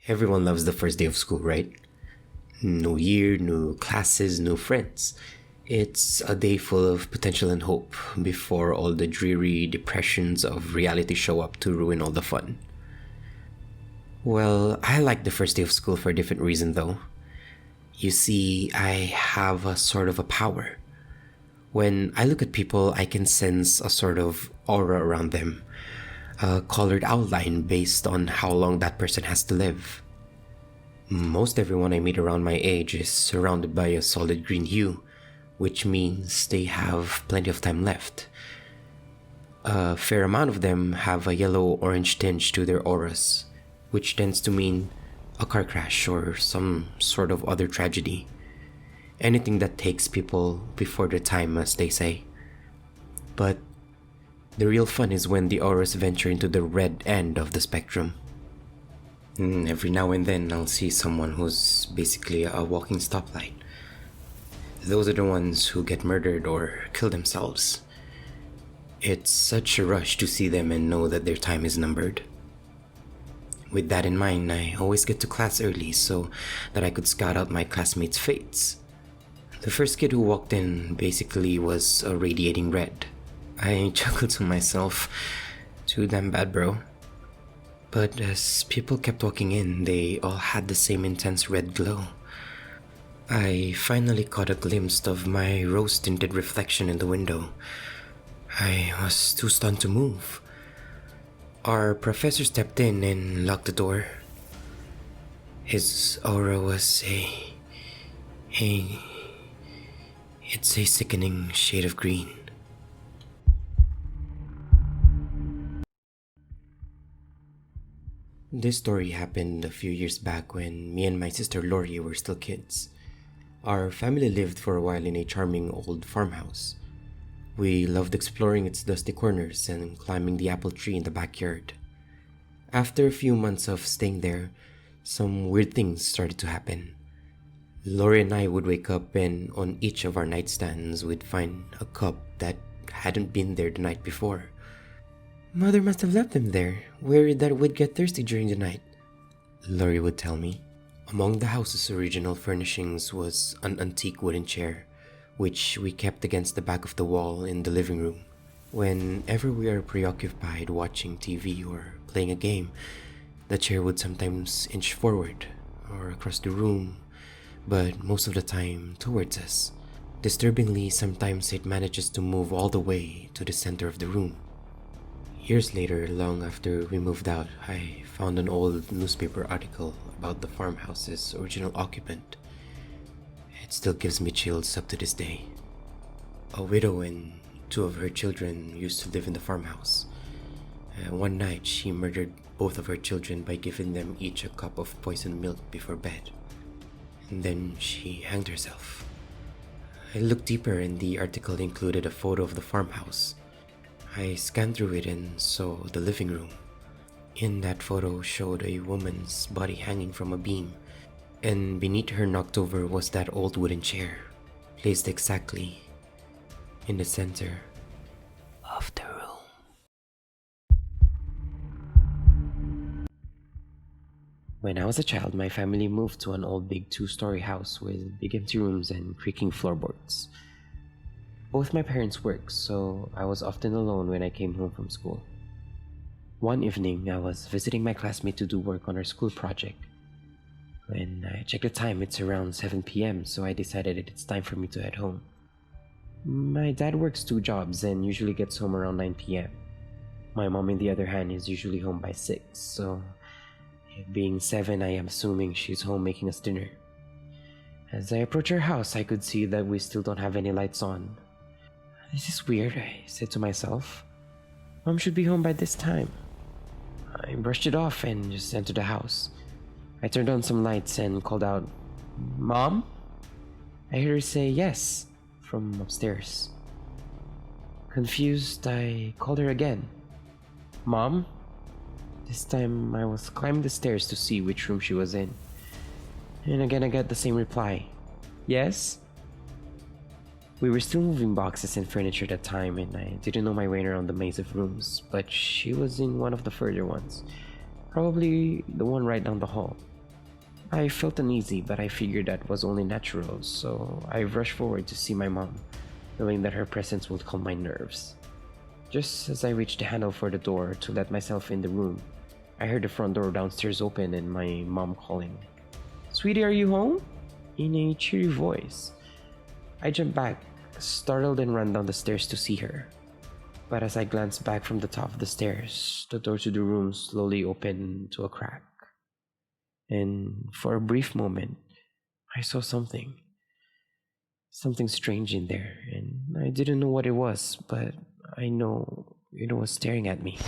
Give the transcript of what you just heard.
Everyone loves the first day of school, right? New year, new classes, new friends. It's a day full of potential and hope before all the dreary depressions of reality show up to ruin all the fun. Well, I like the first day of school for a different reason though. You see, I have a sort of a power. When I look at people, I can sense a sort of aura around them, a colored outline based on how long that person has to live. Most everyone I meet around my age is surrounded by a solid green hue, which means they have plenty of time left. A fair amount of them have a yellow-orange tinge to their auras, which tends to mean a car crash or some sort of other tragedy. Anything that takes people before their time, as they say. But the real fun is when the auras venture into the red end of the spectrum. Every now and then I'll see someone who's basically a walking stoplight. Those are the ones who get murdered or kill themselves. It's such a rush to see them and know that their time is numbered. With that in mind, I always get to class early so that I could scout out my classmates' fates. The first kid who walked in basically was a radiating red. I chuckled to myself, too damn bad, bro. But as people kept walking in, they all had the same intense red glow. I finally caught a glimpse of my rose-tinted reflection in the window. I was too stunned to move. Our professor stepped in and locked the door. His aura was it's a sickening shade of green. This story happened a few years back when me and my sister Lori were still kids. Our family lived for a while in a charming old farmhouse. We loved exploring its dusty corners and climbing the apple tree in the backyard. After a few months of staying there, some weird things started to happen. Lori and I would wake up and on each of our nightstands we'd find a cup that hadn't been there the night before. Mother must have left them there, worried that we'd get thirsty during the night, Lori would tell me. Among the house's original furnishings was an antique wooden chair, which we kept against the back of the wall in the living room. Whenever we are preoccupied watching TV or playing a game, the chair would sometimes inch forward or across the room, but most of the time towards us. Disturbingly, sometimes it manages to move all the way to the center of the room. Years later, long after we moved out, I found an old newspaper article about the farmhouse's original occupant. It still gives me chills up to this day. A widow and two of her children used to live in the farmhouse. One night, she murdered both of her children by giving them each a cup of poisoned milk before bed. And then she hanged herself. I looked deeper and the article included a photo of the farmhouse. I scanned through it and saw the living room. In that photo showed a woman's body hanging from a beam, and beneath her knocked over was that old wooden chair, placed exactly in the center of the room. When I was a child, my family moved to an old big 2-story house with big empty rooms and creaking floorboards. Both my parents worked, so I was often alone when I came home from school. One evening, I was visiting my classmate to do work on her school project. When I checked the time, it's around 7 p.m., so I decided that it's time for me to head home. My dad works 2 jobs and usually gets home around 9 p.m. My mom, on the other hand, is usually home by 6, so being 7, I am assuming she's home making us dinner. As I approached her house, I could see that we still don't have any lights on. This is weird, I said to myself. Mom should be home by this time. I brushed it off and just entered the house. I turned on some lights and called out, "Mom?" I heard her say yes from upstairs. Confused, I called her again. "Mom?" This time I was climbing the stairs to see which room she was in. And again I got the same reply. "Yes?" We were still moving boxes and furniture at the time, and I didn't know my way around the maze of rooms, but she was in one of the further ones, probably the one right down the hall. I felt uneasy, but I figured that was only natural, so I rushed forward to see my mom, knowing that her presence would calm my nerves. Just as I reached the handle for the door to let myself in the room, I heard the front door downstairs open and my mom calling, "Sweetie, are you home?" in a cheery voice. I jumped back, startled, and ran down the stairs to see her. But as I glanced back from the top of the stairs, the door to the room slowly opened to a crack. And for a brief moment, I saw something strange in there, and I didn't know what it was, but I know it was staring at me.